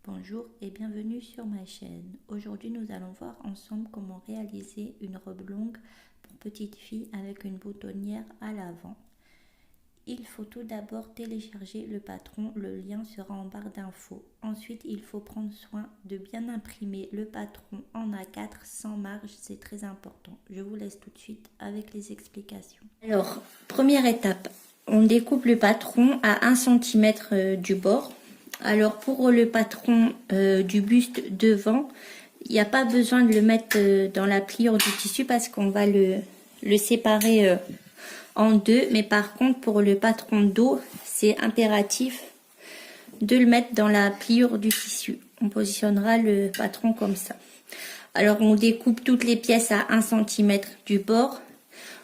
Bonjour et bienvenue sur ma chaîne. Aujourd'hui nous allons voir ensemble comment réaliser une robe longue pour petite fille avec une boutonnière à l'avant. Il faut tout d'abord télécharger le patron, le lien sera en barre d'infos. Ensuite il faut prendre soin de bien imprimer le patron en A4 sans marge, c'est très important. Je vous laisse tout de suite avec les explications. Alors, première étape, on découpe le patron à 1 cm du bord. Alors pour le patron du buste devant, il n'y a pas besoin de le mettre dans la pliure du tissu parce qu'on va le séparer en deux. Mais par contre pour le patron dos, c'est impératif de le mettre dans la pliure du tissu. On positionnera le patron comme ça. Alors on découpe toutes les pièces à 1 cm du bord.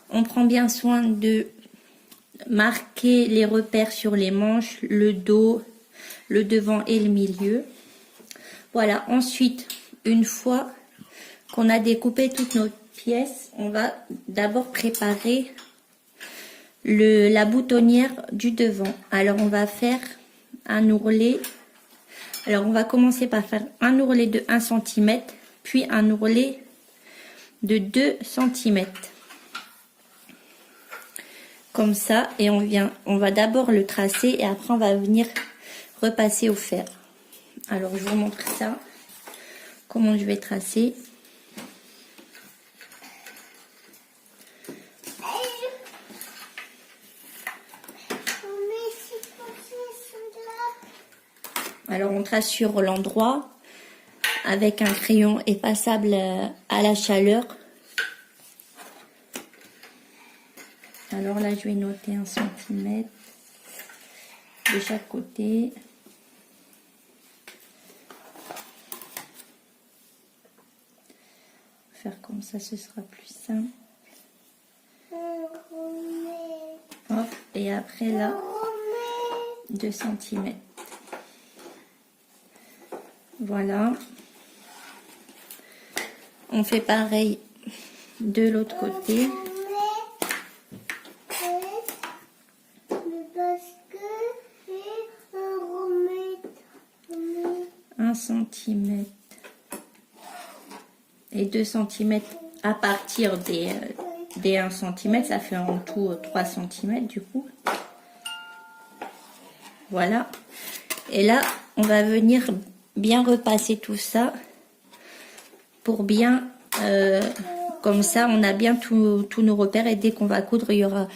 On prend bien soin de marquer les repères sur les manches, le dos, le devant et le milieu. Voilà, ensuite, une fois qu'on a découpé toutes nos pièces, on va d'abord préparer la boutonnière du devant. Alors, on va faire un ourlet. Alors, on va commencer par faire un ourlet de 1 cm, puis un ourlet de 2 cm. Comme ça, et on va d'abord le tracer et après on va venir repasser au fer. Alors je vous montre ça, comment je vais tracer. Alors on trace sur l'endroit avec un crayon effaçable à la chaleur. Alors là je vais noter 1 cm de chaque côté. Faire comme ça, ce sera plus simple. Hop, et après là 2 cm. Voilà. On fait pareil de l'autre côté. 1 cm et 2 cm à partir des 1 cm, ça fait en tout 3 cm du coup. Voilà. Et là, on va venir bien repasser tout ça pour bien, comme ça, on a bien tous nos repères et dès qu'on va coudre, il y aura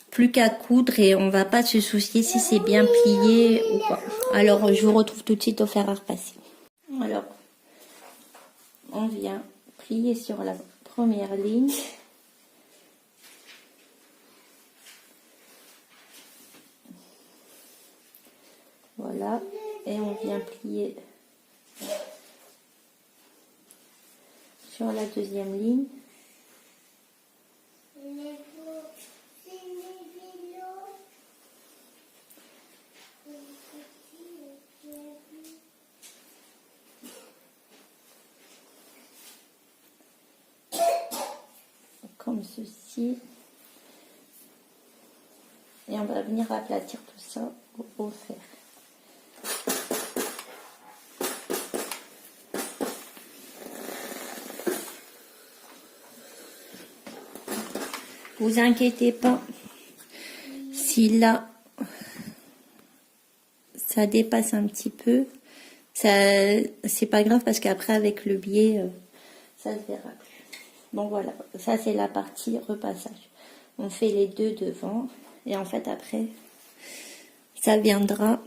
plus qu'à coudre et on va pas se soucier si c'est bien plié ou pas. Alors, je vous retrouve tout de suite au fer à repasser. Alors, on vient plier sur la première ligne. Voilà, et on vient plier sur la deuxième ligne. Comme ceci. Et on va venir aplatir tout ça au fer. Vous inquiétez pas si là ça dépasse un petit peu, ça c'est pas grave parce qu'après avec le biais ça se verra plus. Bon voilà, ça c'est la partie repassage. On fait les deux devant et en fait après ça viendra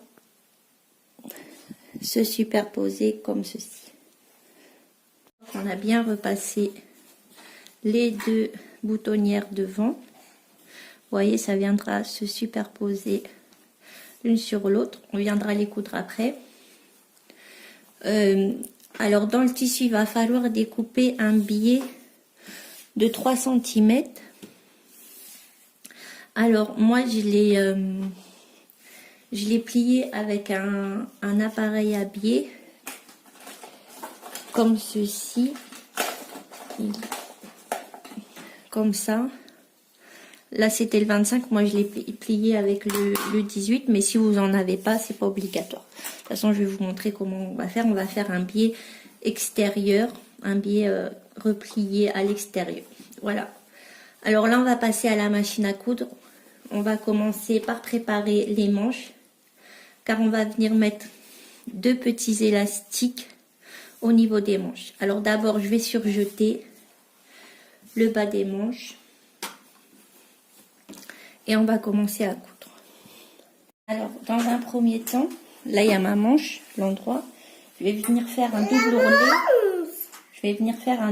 se superposer comme ceci. On a bien repassé les deux boutonnières devant. Vous voyez, ça viendra se superposer l'une sur l'autre. On viendra les coudre après. Alors dans le tissu, il va falloir découper un biais de 3 cm. Alors moi je l'ai plié avec un appareil à biais comme ceci, comme ça. Là, c'était le 25. Moi, je l'ai plié avec le 18. Mais si vous en avez pas, c'est pas obligatoire. De toute façon, je vais vous montrer comment on va faire. On va faire un biais extérieur, un biais replié à l'extérieur. Voilà. Alors là, on va passer à la machine à coudre. On va commencer par préparer les manches, car on va venir mettre 2 petits élastiques au niveau des manches. Alors d'abord, je vais surjeter le bas des manches et on va commencer à coudre. Alors, dans un premier temps, là il y a ma manche, l'endroit. Je vais venir faire un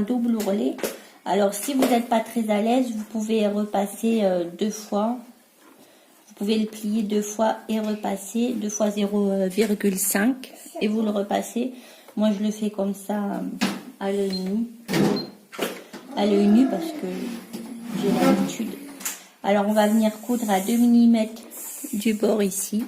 double ourlet. Alors, si vous n'êtes pas très à l'aise, vous pouvez repasser 2 fois. Vous pouvez le plier 2 fois et repasser 2 fois 0,5 et vous le repassez. Moi, je le fais comme ça à l'œil nu. À l'œil nu parce que j'ai l'habitude. Alors, on va venir coudre à 2 mm du bord ici.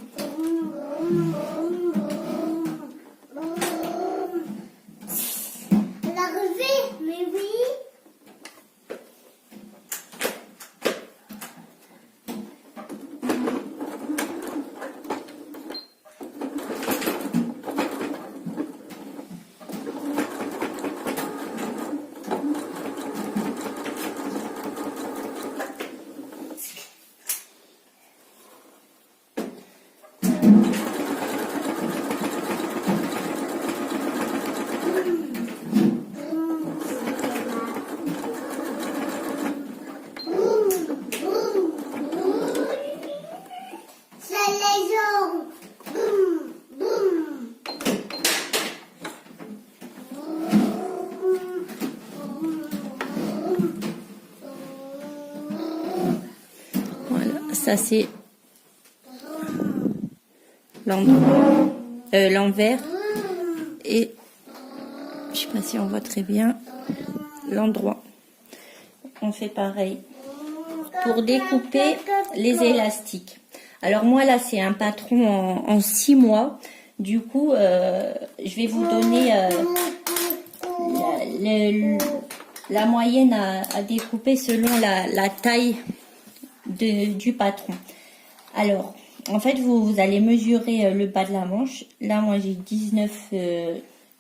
Ça c'est l'envers et je sais pas si on voit très bien l'endroit. On fait pareil pour découper les élastiques. Alors moi là c'est un patron en 6 mois. Du coup je vais vous donner la moyenne à découper selon la taille du patron. Alors, en fait, vous allez mesurer le bas de la manche. Là, moi, j'ai 19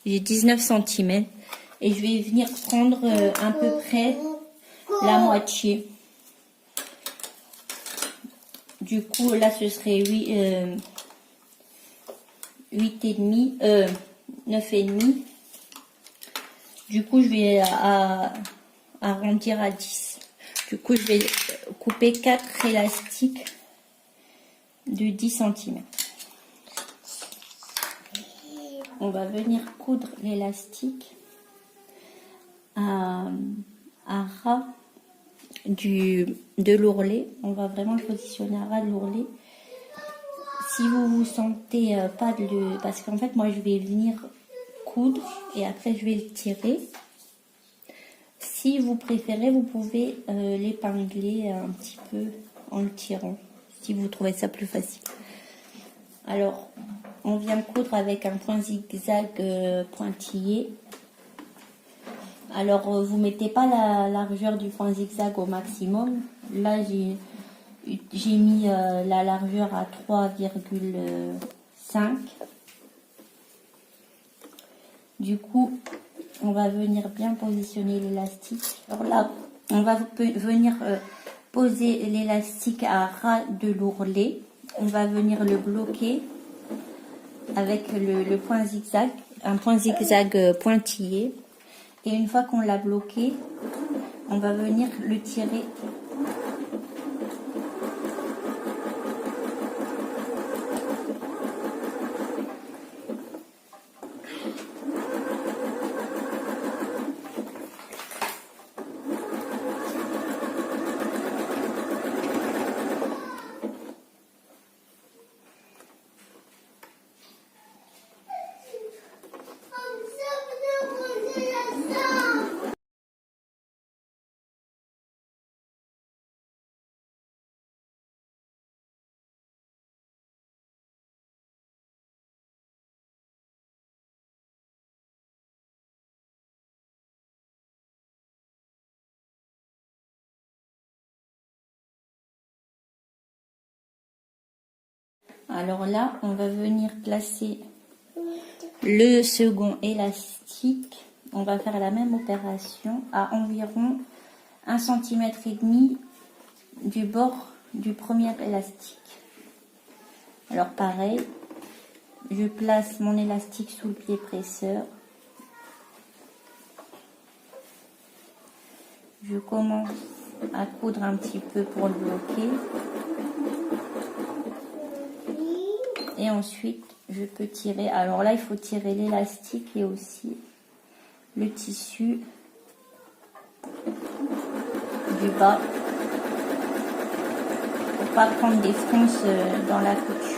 cm. Et je vais venir prendre à peu près la moitié. Du coup, là, ce serait 9,5. Du coup, je vais arrondir à 10. Du coup, je vais couper 4 élastiques de 10 cm. On va venir coudre l'élastique à ras de l'ourlet. On va vraiment le positionner à ras de l'ourlet. Si vous vous sentez pas de le... Parce qu'en fait, moi, je vais venir coudre et après, je vais le tirer. Si vous préférez, vous pouvez l'épingler un petit peu en le tirant, si vous trouvez ça plus facile. Alors, on vient coudre avec un point zigzag pointillé. Alors, vous mettez pas la largeur du point zigzag au maximum. Là, j'ai mis la largeur à 3,5. Du coup, on va venir bien positionner l'élastique. Alors là, on va venir poser l'élastique à ras de l'ourlet. On va venir le bloquer avec le point zigzag, un point zigzag pointillé. Et une fois qu'on l'a bloqué, on va venir le tirer Alors là, on va venir placer le second élastique. On va faire la même opération à environ 1,5 cm du bord du premier élastique. Alors pareil, je place mon élastique sous le pied presseur. Je commence à coudre un petit peu pour le bloquer. Et ensuite, je peux tirer. Alors là, il faut tirer l'élastique et aussi le tissu du bas pour pas prendre des fronces dans la couture.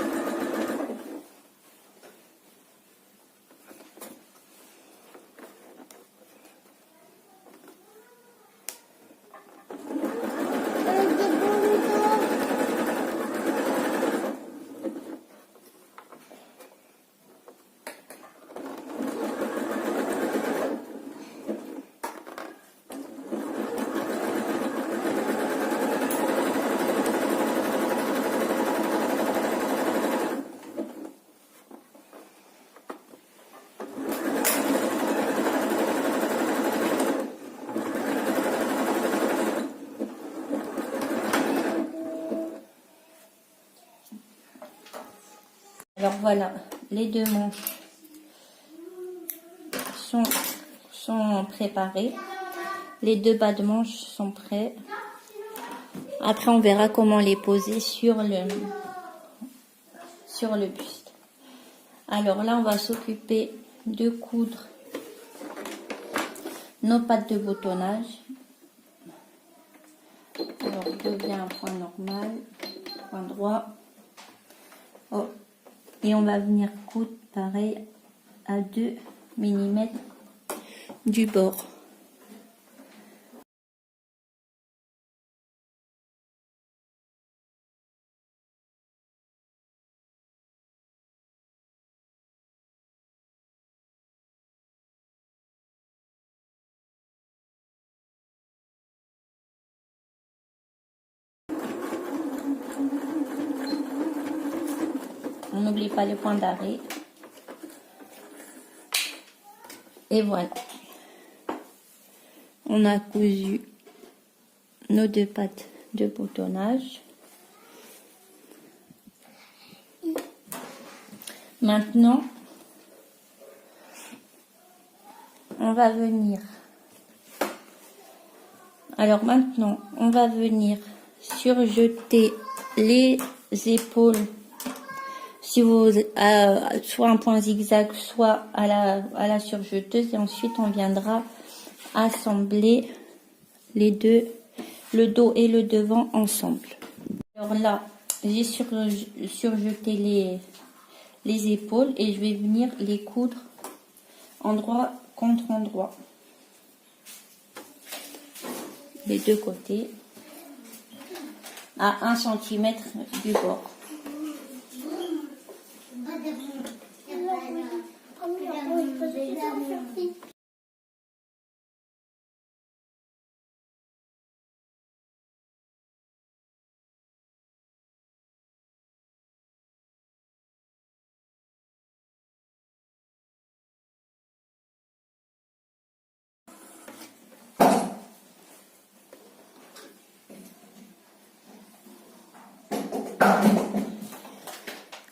Alors voilà, les deux manches sont préparées. Les deux bas de manches sont prêts. Après, on verra comment les poser sur le buste. Alors là, on va s'occuper de coudre nos pattes de boutonnage. Alors, je viens un point normal, point droit. Oh. Et on va venir coudre pareil à 2 mm du bord. On n'oublie pas le point d'arrêt. Et voilà. On a cousu nos deux pattes de boutonnage. Maintenant, on va venir. Alors maintenant, on va venir surjeter les épaules. Si vous soit un point zigzag, soit à la surjeteuse, et ensuite on viendra assembler les deux, le dos et le devant ensemble. Alors là, j'ai surjeté les épaules et je vais venir les coudre endroit contre endroit, les deux côtés, à 1 cm du bord.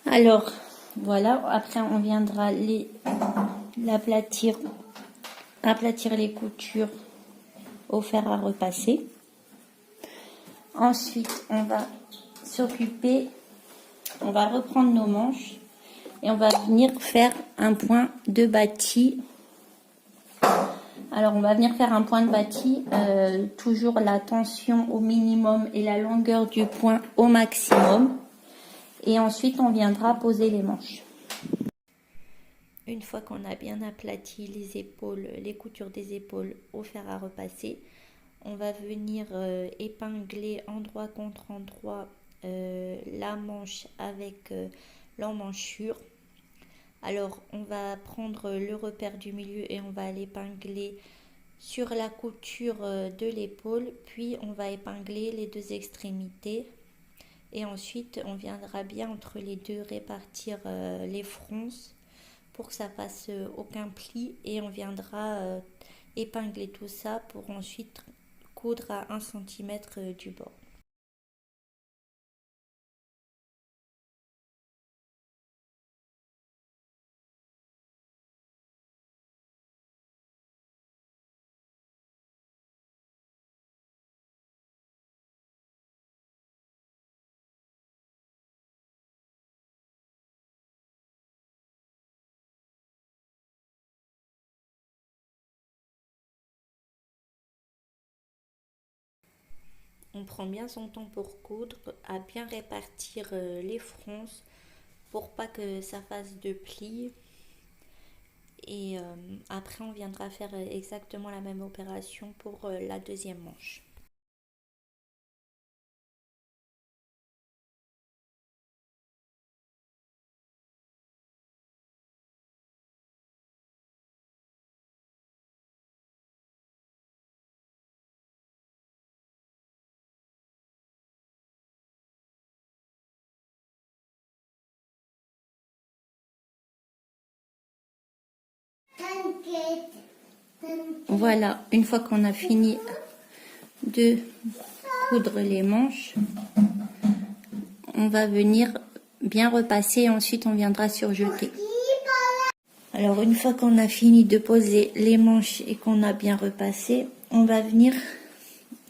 Alors, voilà, après on viendra aplatir les coutures au fer à repasser. Ensuite, on va reprendre nos manches et on va venir faire un point de bâti. Alors, on va venir faire un point de bâti, toujours la tension au minimum et la longueur du point au maximum. Et ensuite, on viendra poser les manches. Une fois qu'on a bien aplati les épaules, les coutures des épaules au fer à repasser, on va venir épingler endroit contre endroit la manche avec l'emmanchure. Alors, on va prendre le repère du milieu et on va l'épingler sur la couture de l'épaule, puis on va épingler les deux extrémités Et ensuite, on viendra bien entre les deux répartir les fronces pour que ça fasse aucun pli. Et on viendra épingler tout ça pour ensuite coudre à 1 cm du bord. On prend bien son temps pour coudre, à bien répartir les fronces pour pas que ça fasse de plis. Et après, on viendra faire exactement la même opération pour la deuxième manche. Voilà, une fois qu'on a fini de coudre les manches, on va venir bien repasser et ensuite on viendra surjeter. Alors une fois qu'on a fini de poser les manches et qu'on a bien repassé, on va venir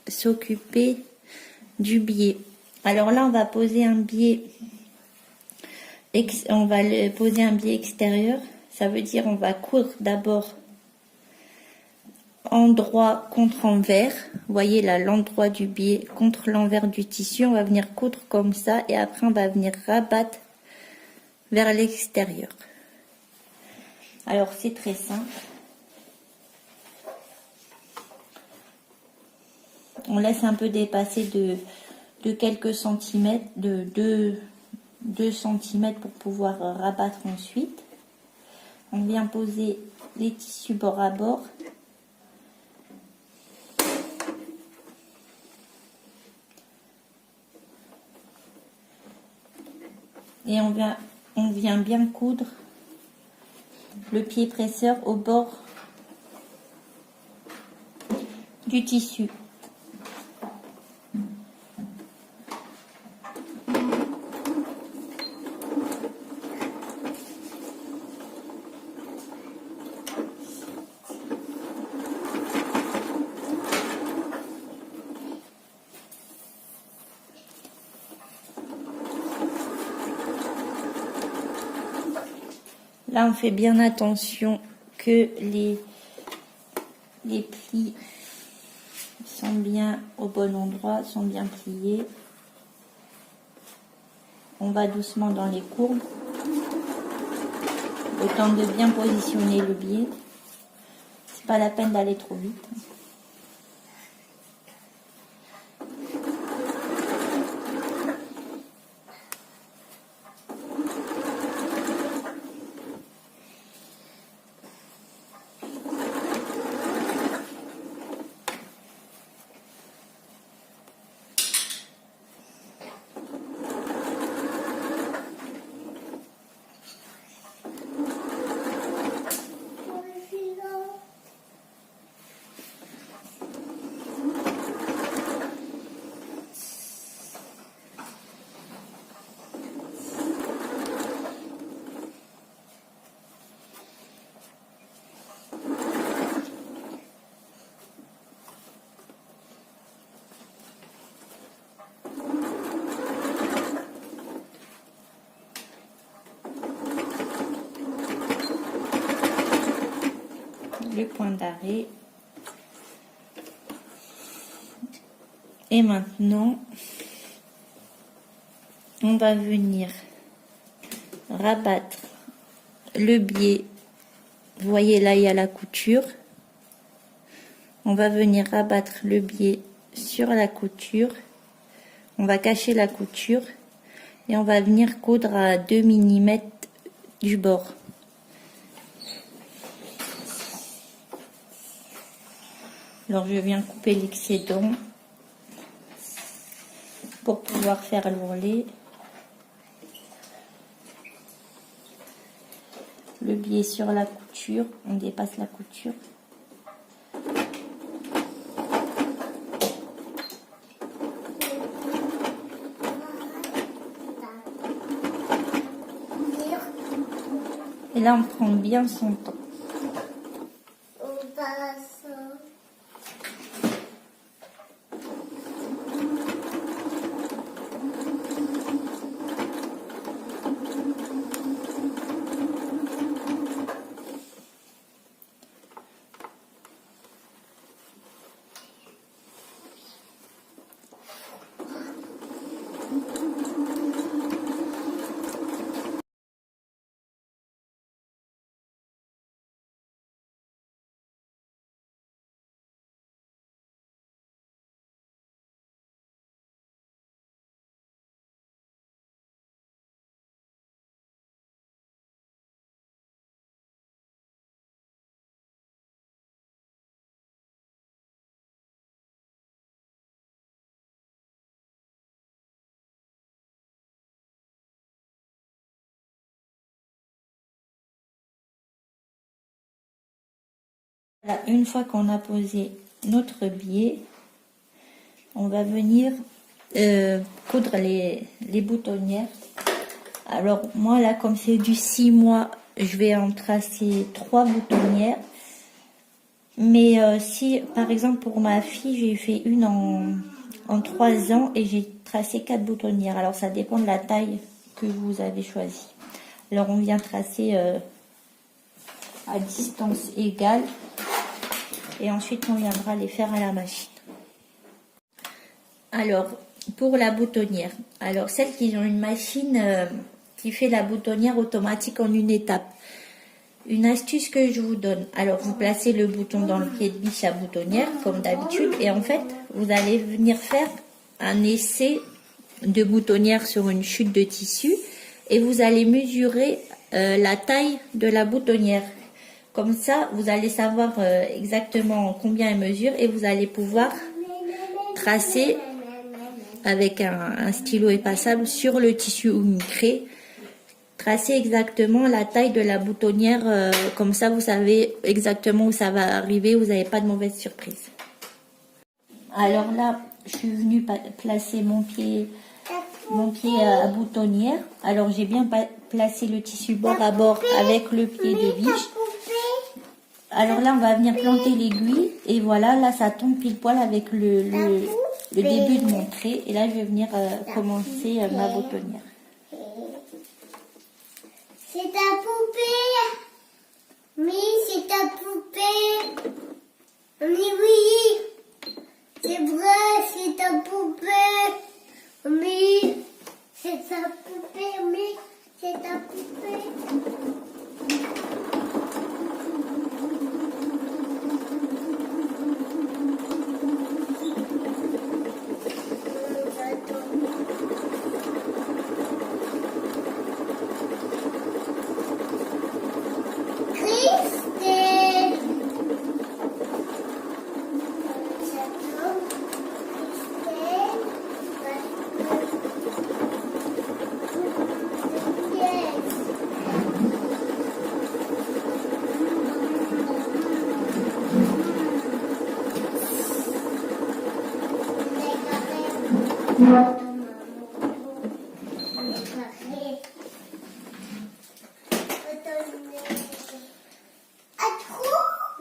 s'occuper du biais. Alors là, on va poser un biais, poser un biais extérieur. Ça veut dire on va coudre d'abord endroit contre envers. Vous voyez là, l'endroit du biais contre l'envers du tissu. On va venir coudre comme ça et après on va venir rabattre vers l'extérieur. Alors c'est très simple. On laisse un peu dépasser de quelques centimètres, de 2 cm pour pouvoir rabattre ensuite. On vient poser les tissus bord à bord. Et on vient bien coudre le pied presseur au bord du tissu. Là, on fait bien attention que les plis sont bien au bon endroit, sont bien pliés. On va doucement dans les courbes, le temps de bien positionner le biais. C'est pas la peine d'aller trop vite. Le point d'arrêt. Et maintenant, on va venir rabattre le biais. Vous voyez là, il y a la couture. On va venir rabattre le biais sur la couture. On va cacher la couture et on va venir coudre à 2 mm du bord. Alors je viens couper l'excédent pour pouvoir pouvoir faire l'ourlet. Le biais sur la couture, on dépasse la couture. Et là, on prend bien son temps. Voilà, une fois qu'on a posé notre biais, on va venir coudre les boutonnières. Alors moi là, comme c'est du 6 mois, je vais en tracer 3 boutonnières. Mais si par exemple pour ma fille, j'ai fait une en 3 ans et j'ai tracé 4 boutonnières. Alors ça dépend de la taille que vous avez choisie. Alors on vient tracer à distance égale. Et ensuite, on viendra les faire à la machine. Alors, pour la boutonnière. Alors, celles qui ont une machine qui fait la boutonnière automatique en une étape. Une astuce que je vous donne. Alors, vous placez le bouton dans le pied de biche à boutonnière, comme d'habitude. Et en fait, vous allez venir faire un essai de boutonnière sur une chute de tissu. Et vous allez mesurer la taille de la boutonnière. Comme ça, vous allez savoir exactement combien elle mesure et vous allez pouvoir tracer avec un stylo effaçable sur le tissu ou une craie. Tracer exactement la taille de la boutonnière. Comme ça, vous savez exactement où ça va arriver. Vous n'avez pas de mauvaise surprise. Alors là, je suis venue placer mon pied à boutonnière. Alors, j'ai bien placé le tissu bord à bord avec le pied de biche. Alors là, on va venir planter l'aiguille et voilà, là, ça tombe pile poil avec le début de mon trait. Et là, je vais venir commencer ma boutonnière. C'est ta poupée. Oui, c'est ta poupée. Oui, c'est vrai, c'est ta poupée. Oui, c'est ta poupée. Oui, c'est ta poupée.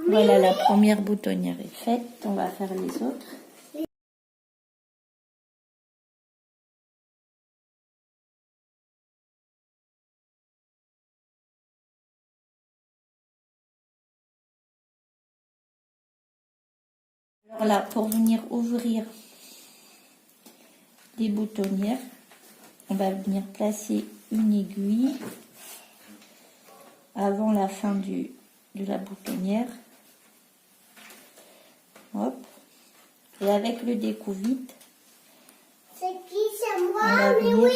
Voilà, la première boutonnière est faite. On va faire les autres. Alors là, pour venir ouvrir les boutonnières, on va venir placer une aiguille avant la fin de la boutonnière. Hop. Et avec le découvite, c'est qui? C'est moi, mais oui.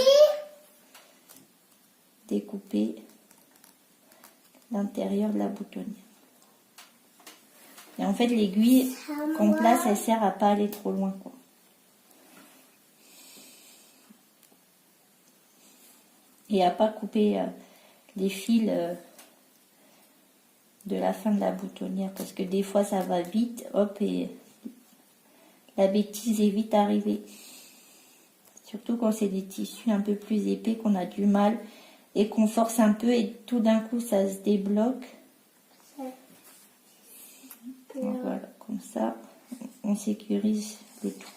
Découper l'intérieur de la boutonnière. Et en fait, l'aiguille qu'on place, elle sert à pas aller trop loin, quoi. et à pas couper les fils de la fin de la boutonnière, parce que des fois ça va vite, hop, et la bêtise est vite arrivée. Surtout quand c'est des tissus un peu plus épais, qu'on a du mal et qu'on force un peu et tout d'un coup ça se débloque. Donc voilà, comme ça on sécurise le tout.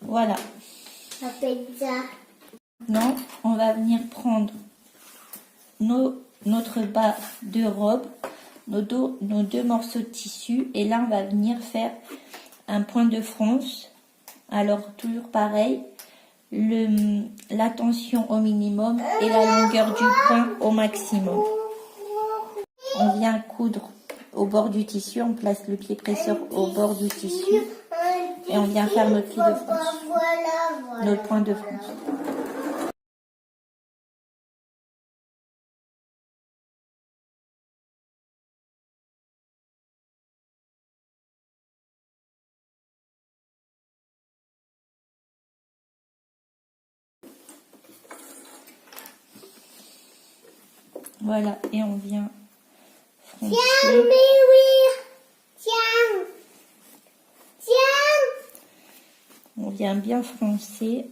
Voilà. Ça fait ça. Maintenant, on va venir prendre notre bas de robe, nos deux morceaux de tissu, et là on va venir faire un point de fronce. Alors toujours pareil, la tension au minimum et la longueur du point au maximum. On vient coudre au bord du tissu, on place le pied presseur au bord du tissu et on vient faire notre pied de fronce, notre point de fronce. Voilà, et on vient froncer. Tiens, mais oui. Tiens. Tiens. On vient bien froncer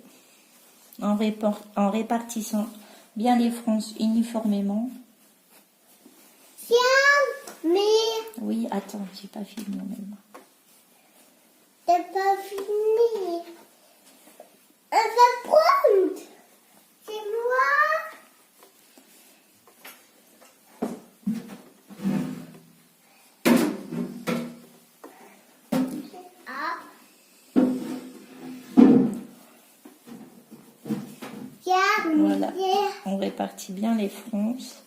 en répartissant bien les fronces uniformément. Tiens, mais Oui, attends, j'ai pas fini même. t'as pas fini. Elle va prendre. C'est moi. Ah. Tiens, Voilà, mais on répartit bien les fronces.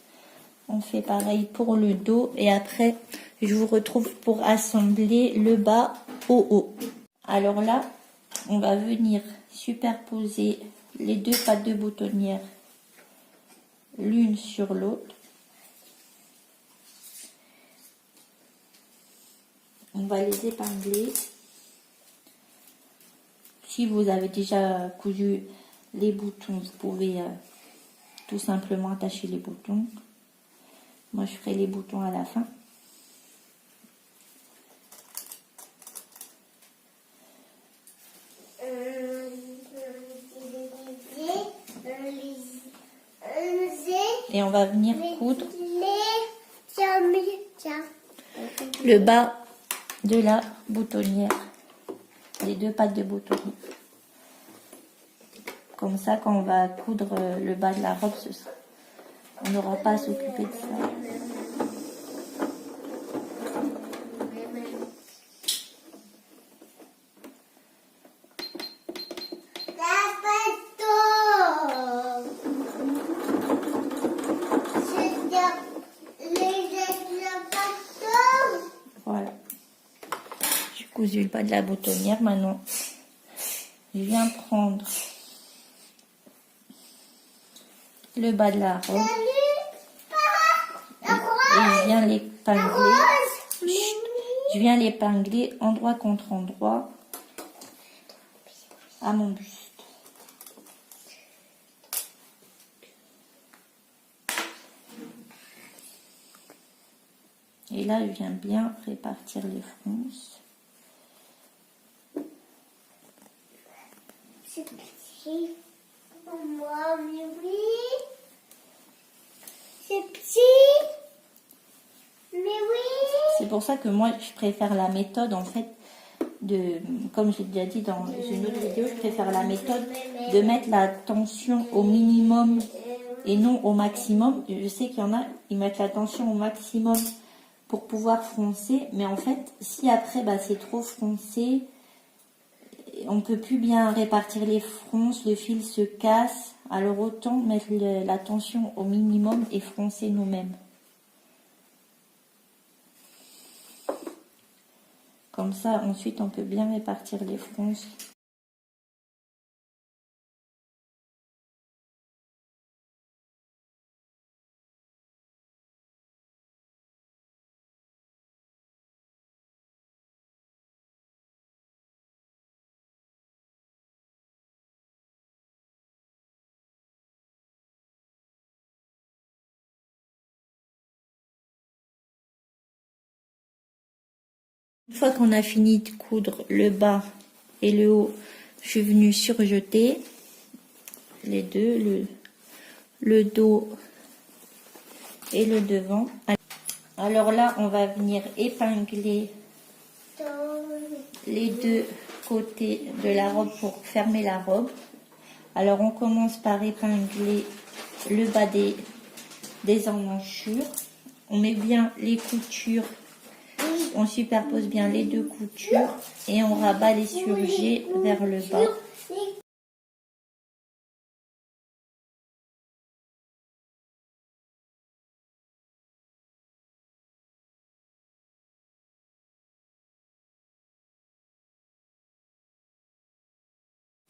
On fait pareil pour le dos et après je vous retrouve pour assembler le bas au haut. Alors là, on va venir superposer les deux pattes de boutonnière l'une sur l'autre. On va les épingler. Si vous avez déjà cousu les boutons, vous pouvez tout simplement attacher les boutons. Moi, je ferai les boutons à la fin. Et on va venir coudre le bas de la boutonnière, les deux pattes de boutonnière. Comme ça, quand on va coudre le bas de la robe, on n'aura pas à s'occuper de ça. Voilà. J'ai cousu le bas de la boutonnière. Maintenant, je viens prendre le bas de la robe et je viens l'épingler. Je viens l'épingler endroit contre endroit à mon buste. Et là, je viens bien répartir les fronces. C'est petit pour moi, mais oui. C'est petit. Mais oui. C'est pour ça que moi, je préfère la méthode, en fait, comme j'ai déjà dit dans une autre vidéo, je préfère la méthode de mettre la tension au minimum et non au maximum. Je sais qu'il y en a, ils mettent la tension au maximum pour pouvoir froncer, mais en fait, si après, c'est trop froncé, on peut plus bien répartir les fronces, le fil se casse, alors autant mettre la tension au minimum et froncer nous-mêmes. Comme ça, ensuite, on peut bien répartir les fronces. Une fois qu'on a fini de coudre le bas et le haut, je suis venue surjeter les deux, le dos et le devant. Alors là, on va venir épingler les deux côtés de la robe pour fermer la robe. Alors on commence par épingler le bas des emmanchures. On met bien les coutures, on superpose bien les deux coutures et on rabat les surjets vers le bas.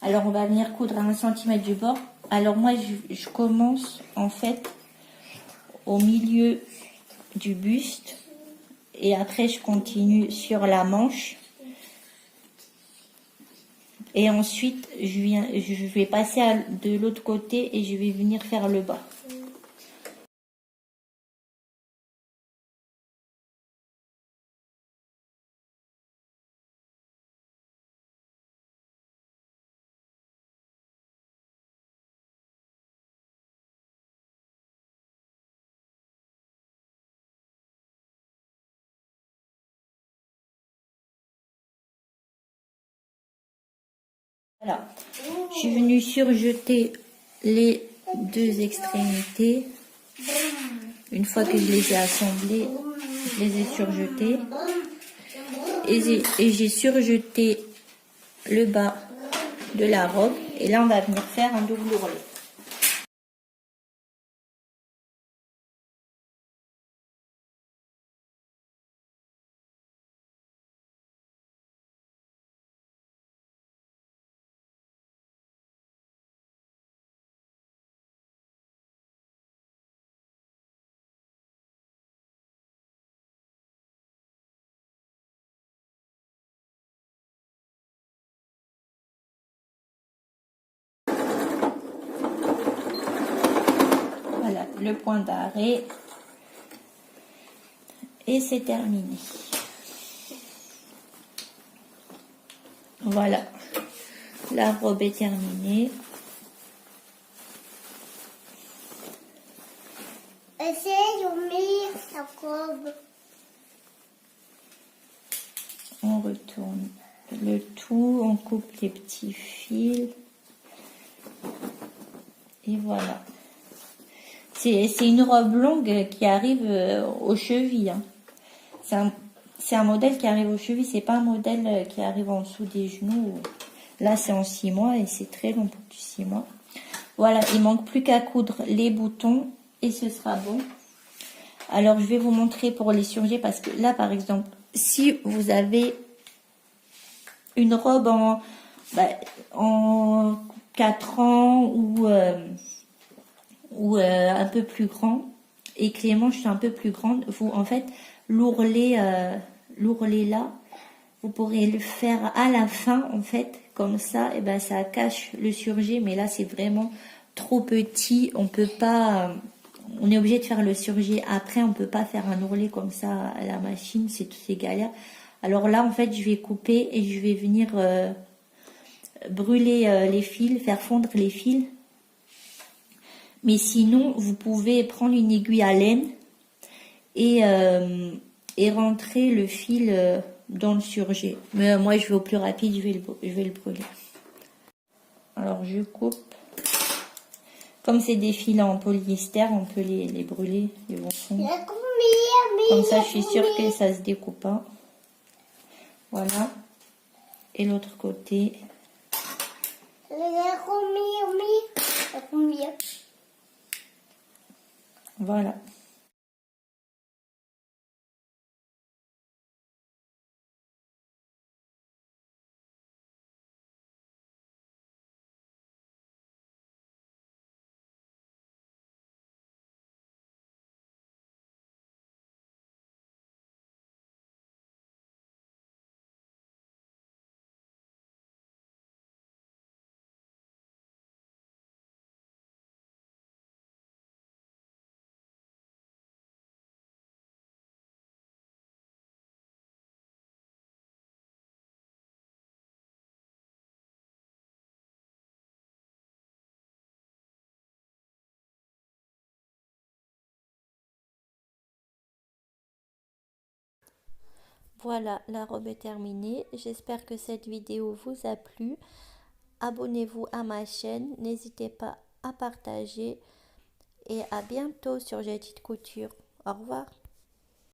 Alors on va venir coudre à 1 cm du bord. Alors moi je commence en fait au milieu du buste et après je continue sur la manche et ensuite je vais passer de l'autre côté et je vais venir faire le bas. Voilà, je suis venue surjeter les deux extrémités. Une fois que je les ai assemblées, je les ai surjetées. Et j'ai surjeté le bas de la robe. Et là, on va venir faire un double ourlet. Voilà, le point d'arrêt. Et c'est terminé. Voilà, la robe est terminée. Essaye de mettre sa robe. On retourne le tout, on coupe les petits fils. Et voilà. C'est une robe longue qui arrive aux chevilles. Hein. C'est un modèle qui arrive aux chevilles, c'est pas un modèle qui arrive en dessous des genoux. Là, c'est en 6 mois et c'est très long pour du 6 mois. Voilà, il manque plus qu'à coudre les boutons et ce sera bon. Alors, je vais vous montrer pour les surjets parce que là, par exemple, si vous avez une robe en 4 ans ou un peu plus grand et que les manches sont un peu plus grandes, vous en fait l'ourlet là, vous pourrez le faire à la fin en fait, comme ça, et ben ça cache le surjet, mais là c'est vraiment trop petit, on peut pas, on est obligé de faire le surjet après, on peut pas faire un ourlet comme ça à la machine, c'est galère. Alors là en fait je vais couper et je vais venir brûler les fils, faire fondre les fils. Mais sinon, vous pouvez prendre une aiguille à laine et rentrer le fil dans le surjet. Mais moi, je vais au plus rapide, je vais le brûler. Alors, je coupe. Comme c'est des fils en polyester, on peut les brûler, ils vont fondre. Comme ça, je suis sûre que ça se découpe pas. Voilà. Et l'autre côté. Voilà. Voilà, la robe est terminée. J'espère que cette vidéo vous a plu. Abonnez-vous à ma chaîne, n'hésitez pas à partager et à bientôt sur Jadid Couture. Au revoir.